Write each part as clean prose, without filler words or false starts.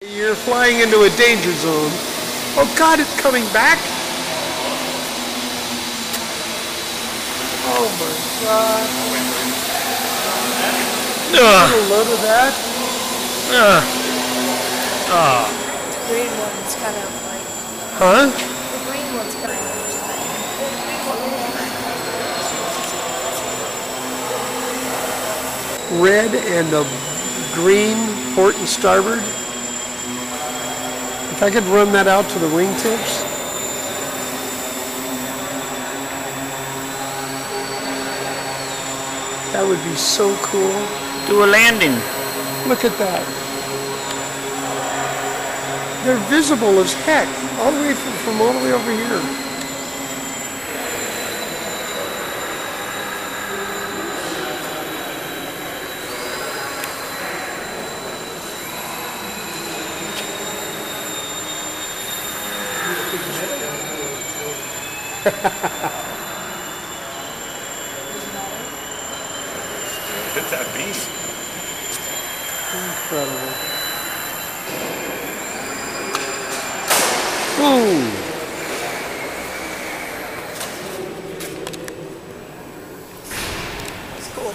You're flying into a danger zone. Oh God, it's coming back. Oh my God. A load of that. The green one's kind of like... Huh? The green one's kind of Red and a green port and starboard. If I could run that out to the wingtips. That would be so cool. Do a landing. Look at that. They're visible as heck, all the way from all the way over here. Hit that beast. Incredible. Boom.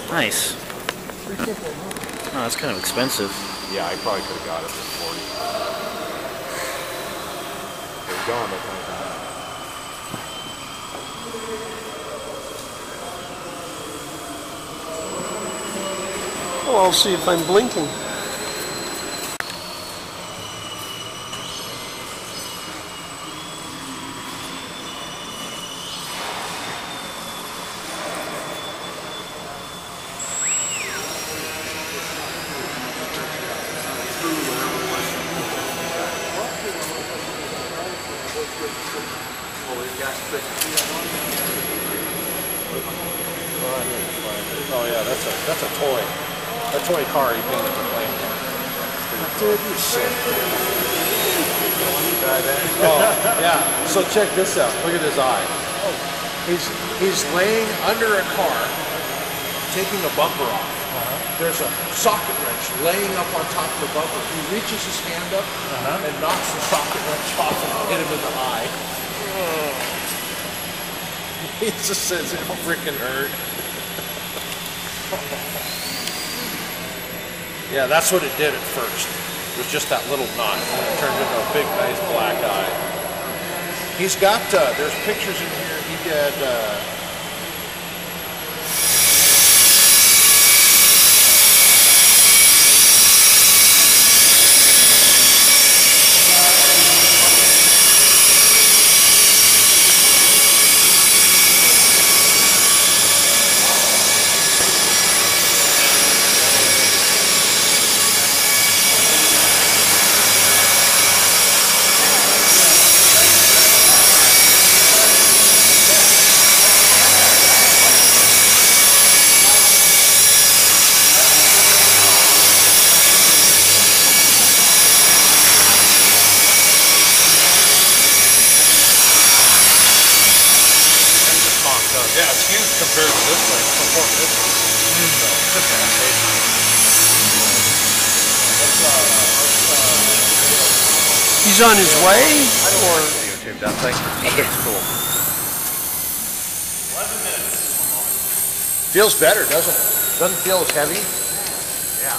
Nice. Oh, that's kind of expensive. Yeah, I probably could have got it for 40. They're gone, but like that. Oh, I'll see if I'm blinking. Oh yeah, that's a toy. A toy car you painted the plane. Dude, you're sick. Oh yeah. So check this out. Look at his eye. He's laying under a car, taking a bumper off. There's a socket wrench laying up on top of the bumper. He reaches his hand up and knocks the socket wrench off and hit him in the eye. He just says it freaking hurt. Yeah, that's what it did at first. It was just that little knot. It turned into a big, nice black eye. He's got, there's pictures in here. He did, yeah, it's huge compared to this thing. He's on his way, or YouTube that thing. It's cool. 11 minutes. Feels better, doesn't it? Doesn't feel as heavy. Yeah.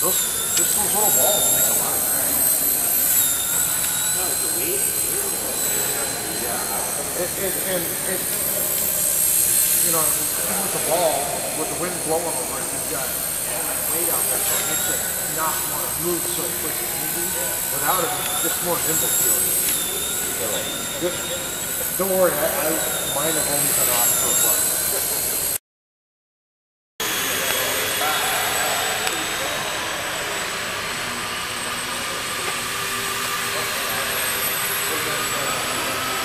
Those little balls make a lot of noise. No, it's a weight. Yeah. And you know, with the ball, with the wind blowing over it, you've got weight out there, so it makes it not want to move so quick and easy. Without it, it's just more nimble feeling. Don't worry, mine have only been off for a while.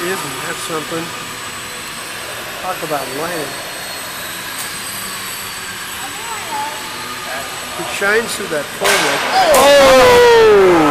isn't that something? Talk about land. It shines through that pole. Oh!